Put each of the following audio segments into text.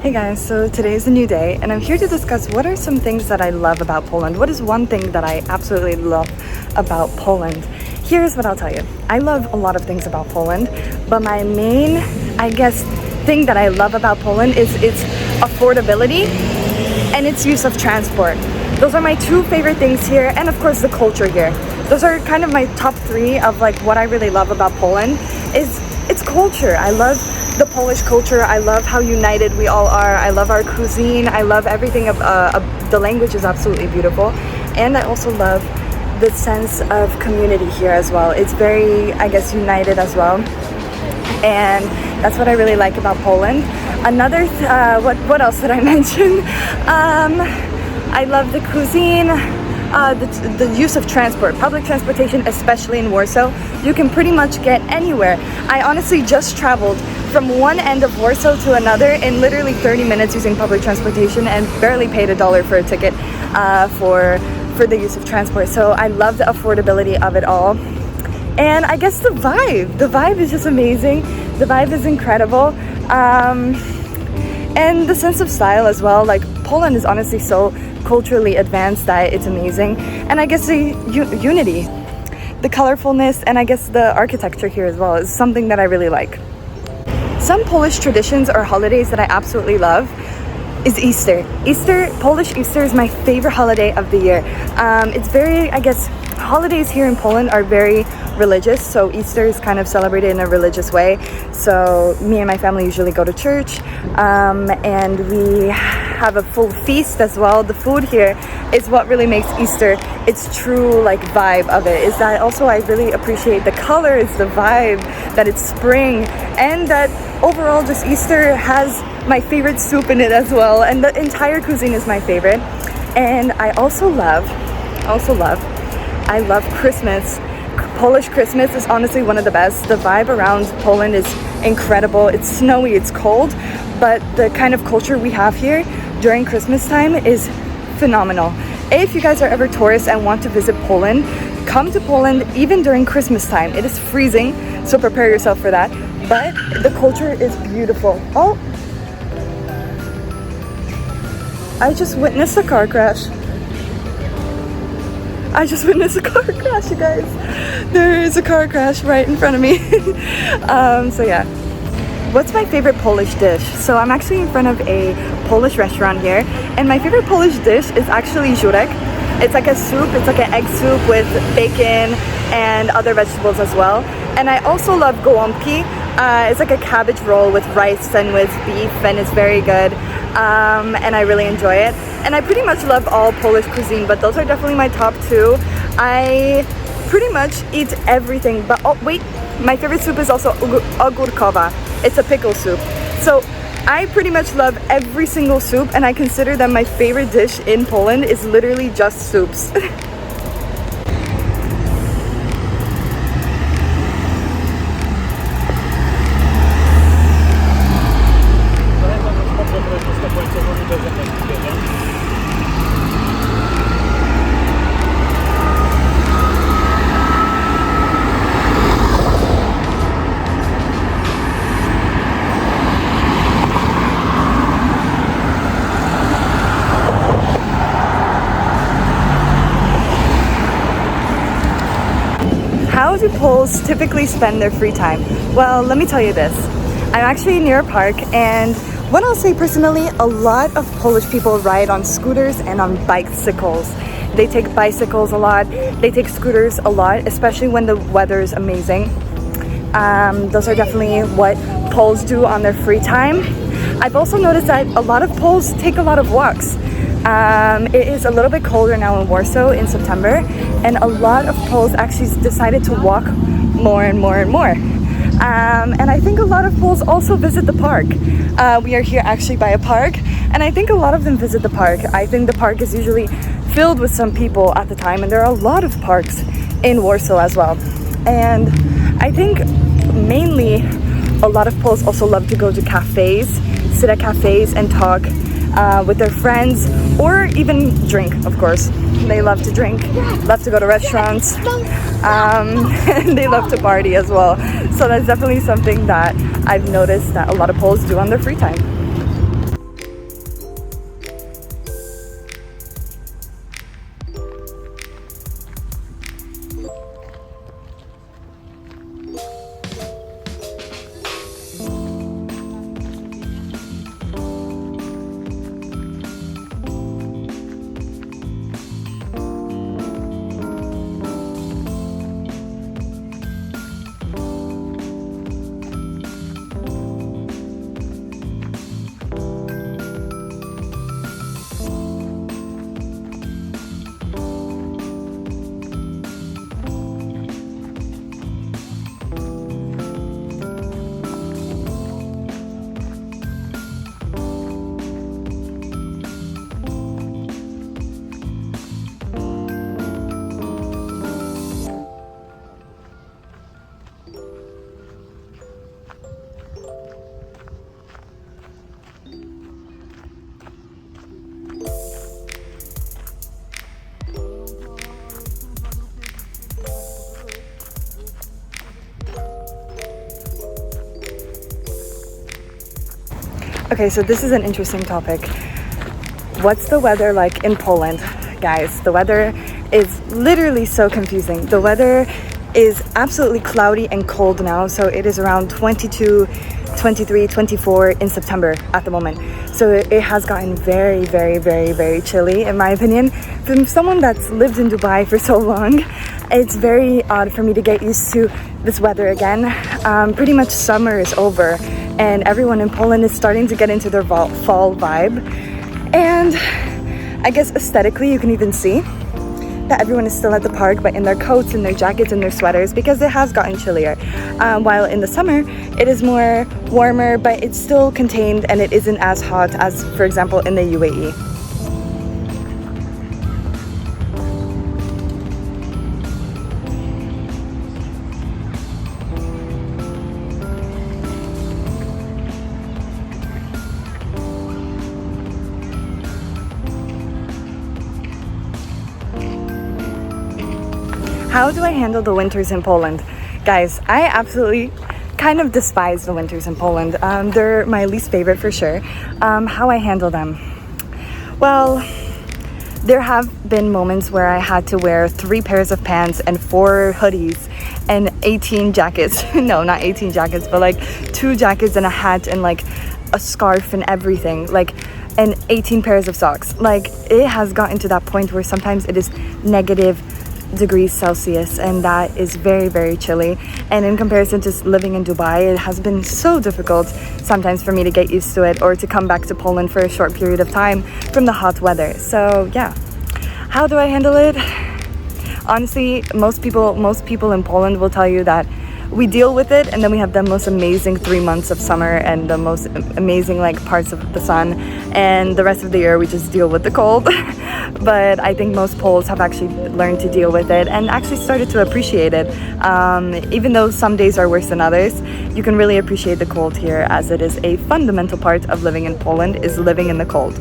Hey guys, so today is a new day and I'm here to discuss what are some things that I love about Poland. What is one thing that I absolutely love about Poland? Here's what I'll tell you. I love a lot of things about Poland, but my main, thing that I love about Poland is its affordability and its use of transport. Those are my two favorite things here, and of course the culture here. Those are kind of my top three of like what I really love about Poland is its culture. I love the Polish culture. I love how united we all are. I love our cuisine. I love everything of the language is absolutely beautiful. And I also love the sense of community here as well. It's very, united as well. And that's what I really like about Poland. Another, what else did I mention? I love the cuisine. The use of transport, public transportation, especially in Warsaw, you can pretty much get anywhere. I honestly just traveled from one end of Warsaw to another in literally 30 minutes using public transportation and barely paid $1 for a ticket for the use of transport. So I love the affordability of it all. And I guess the vibe is just amazing. The vibe is incredible. And the sense of style as well. Like Poland is honestly so culturally advanced that it's amazing. And I guess the unity, the colorfulness, and I guess the architecture here as well is something that I really like. Some Polish traditions or holidays that I absolutely love is Easter. Polish Easter is my favorite holiday of the year. It's very, holidays here in Poland are very religious, so Easter is kind of celebrated in a religious way. So me and my family usually go to church, and we have a full feast as well. The food here is what really makes Easter its true vibe of it. Is that also I really appreciate the colors, the vibe, that it's spring, and that overall just Easter has my favorite soup in it as well, and the entire cuisine is my favorite. And I also love Christmas. Polish Christmas is honestly one of the best. The vibe around Poland is incredible. It's snowy, it's cold, but the kind of culture we have here during Christmas time is phenomenal. If you guys are ever tourists and want to visit Poland, come to Poland even during Christmas time. It is freezing, so prepare yourself for that. But the culture is beautiful. Oh, I just witnessed a car crash. You guys. There is a car crash right in front of me. So yeah. What's my favorite Polish dish? So I'm actually in front of a Polish restaurant here, and my favorite Polish dish is actually żurek. It's like a soup, it's like an egg soup with bacon and other vegetables as well. And I also love gołąbki. It's like a cabbage roll with rice and with beef, and it's very good. And I really enjoy it. And I pretty much love all Polish cuisine, but those are definitely my top two. I pretty much eat everything, but oh wait, my favorite soup is also ogórkowa. It's a pickle soup. So I pretty much love every single soup, and I consider that my favorite dish in Poland is literally just soups. How do Poles typically spend their free time? Well, let me tell you this. I'm actually near a park, and what I'll say personally, a lot of Polish people ride on scooters and on bicycles. They take bicycles a lot, they take scooters a lot, especially when the weather is amazing. Those are definitely what Poles do on their free time. I've also noticed that a lot of Poles take a lot of walks. It is a little bit colder now in Warsaw in September, and a lot of Poles actually decided to walk more and more and more. And I think a lot of Poles also visit the park. We are here actually by a park, and I think a lot of them visit the park. I think the park is usually filled with some people at the time, and there are a lot of parks in Warsaw as well. And I think mainly a lot of Poles also love to go to cafes, sit at cafes and talk with their friends, or even drink, of course. They love to drink, love to go to restaurants, and they love to party as well. So that's definitely something that I've noticed that a lot of Poles do on their free time. Okay, so this is an interesting topic. What's the weather like in Poland? Guys, the weather is literally so confusing. The weather is absolutely cloudy and cold now, so it is around 22, 23, 24 in September at the moment. So it has gotten very, very, very, very chilly, in my opinion. From someone that's lived in Dubai for so long, it's very odd for me to get used to this weather again. Pretty much summer is over, and everyone in Poland is starting to get into their fall vibe. And I guess aesthetically, you can even see that everyone is still at the park, but in their coats and their jackets and their sweaters, because it has gotten chillier. While in the summer, it is more warmer, but it's still contained and it isn't as hot as, for example, in the UAE. How do I handle the winters in Poland? Guys, I absolutely kind of despise the winters in Poland. They're my least favorite for sure. How I handle them? Well, there have been moments where I had to wear 3 pairs of pants and 4 hoodies and 18 jackets. No, not 18 jackets, but like 2 jackets and a hat and like a scarf and everything. Like, and 18 pairs of socks. Like, it has gotten to that point where sometimes it is negative degrees Celsius, and that is very, very chilly. And in comparison to living in Dubai, it has been so difficult sometimes for me to get used to it, or to come back to Poland for a short period of time from the hot weather. So yeah, how do I handle it? Honestly, most people in Poland will tell you that we deal with it, and then we have the most amazing 3 months of summer and the most amazing like parts of the sun, and the rest of the year we just deal with the cold. But I think most Poles have actually learned to deal with it and actually started to appreciate it. Even though some days are worse than others, you can really appreciate the cold here, as it is a fundamental part of living in Poland, is living in the cold.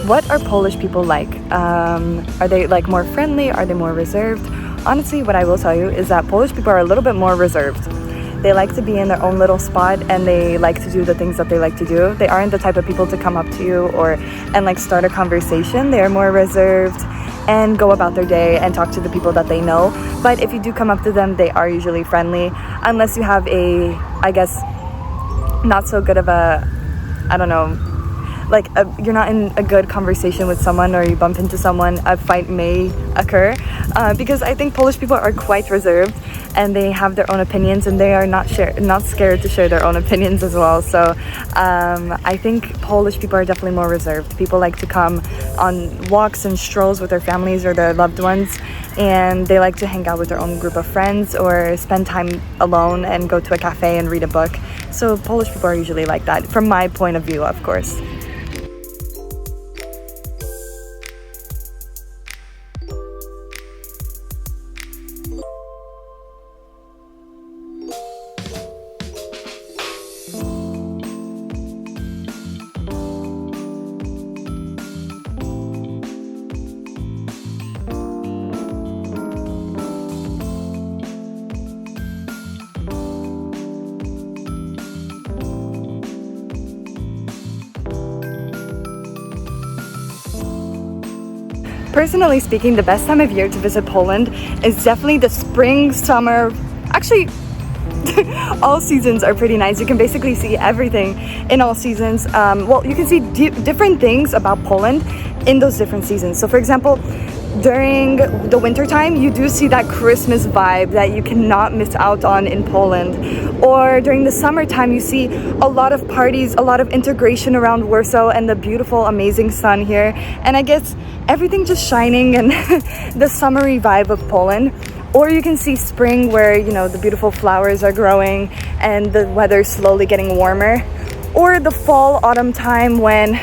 What are Polish people like? Are they like more friendly? Are they more reserved? Honestly, what I will tell you is that Polish people are a little bit more reserved. They like to be in their own little spot, and they like to do the things that they like to do. They aren't the type of people to come up to you and like start a conversation. They are more reserved and go about their day and talk to the people that they know. But if you do come up to them, they are usually friendly, unless you have a, I guess, not so good of a, I don't know, like you're not in a good conversation with someone, or you bump into someone, a fight may occur, because I think Polish people are quite reserved, and they have their own opinions, and they are not scared to share their own opinions as well. So I think Polish people are definitely more reserved. People like to come on walks and strolls with their families or their loved ones, and they like to hang out with their own group of friends, or spend time alone and go to a cafe and read a book. So Polish people are usually like that, from my point of view, of course. Personally speaking, the best time of year to visit Poland is definitely the spring, summer. Actually, all seasons are pretty nice. You can basically see everything in all seasons. Well, you can see different things about Poland in those different seasons. So for example, during the winter time, you do see that Christmas vibe that you cannot miss out on in Poland. Or during the summertime, you see a lot of parties, a lot of integration around Warsaw, and the beautiful, amazing sun here. And I guess everything just shining, and the summery vibe of Poland. Or you can see spring, where, you know, the beautiful flowers are growing and the weather's slowly getting warmer. Or the fall, autumn time, when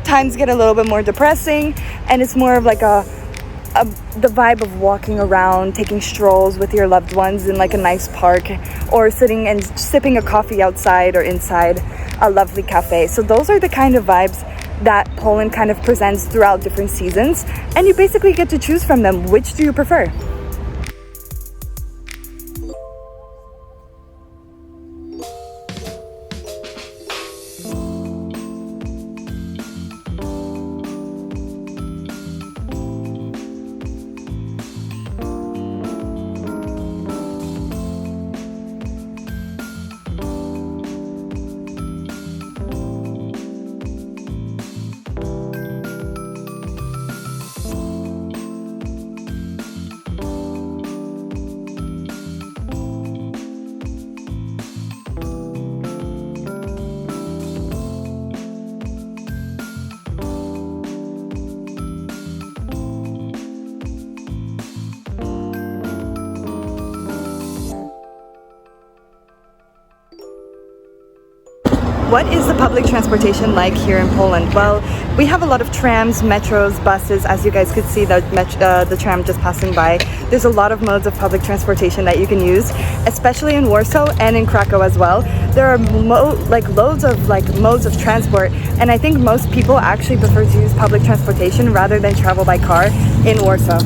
times get a little bit more depressing, and it's more of like the vibe of walking around, taking strolls with your loved ones in like a nice park, or sitting and sipping a coffee outside or inside a lovely cafe. So those are the kind of vibes that Poland kind of presents throughout different seasons, and you basically get to choose from them. Which do you prefer? What is the public transportation like here in Poland? Well, we have a lot of trams, metros, buses. As you guys could see, the tram just passing by. There's a lot of modes of public transportation that you can use, especially in Warsaw and in Krakow as well. There are loads of modes of transport, and I think most people actually prefer to use public transportation rather than travel by car in Warsaw.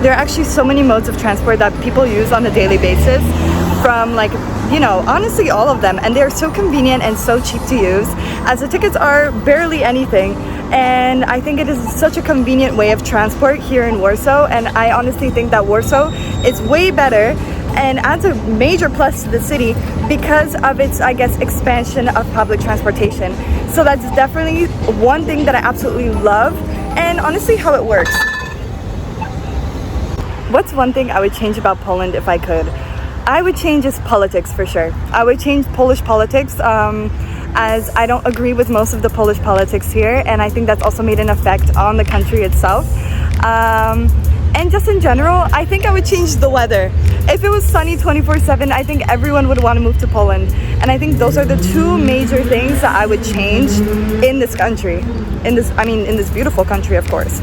There are actually so many modes of transport that people use on a daily basis, from honestly all of them, and they're so convenient and so cheap to use, as the tickets are barely anything. And I think it is such a convenient way of transport here in Warsaw, and I honestly think that Warsaw is way better and adds a major plus to the city because of its, I guess, expansion of public transportation. So that's definitely one thing that I absolutely love, and honestly how it works. What's one thing I would change about Poland if I could? I would change its politics for sure. I would change Polish politics, as I don't agree with most of the Polish politics here, and I think that's also made an effect on the country itself. And just in general, I think I would change the weather. If it was sunny 24/7, I think everyone would want to move to Poland. And I think those are the two major things that I would change in this country. In this beautiful country, of course.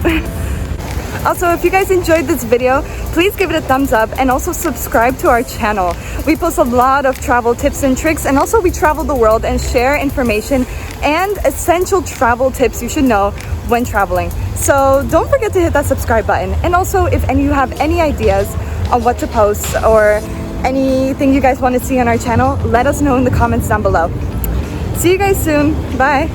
Also, if you guys enjoyed this video, please give it a thumbs up and also subscribe to our channel. We post a lot of travel tips and tricks, and also we travel the world and share information and essential travel tips you should know when traveling. So don't forget to hit that subscribe button. And also, if you have any ideas on what to post or anything you guys want to see on our channel, let us know in the comments down below. See you guys soon. Bye.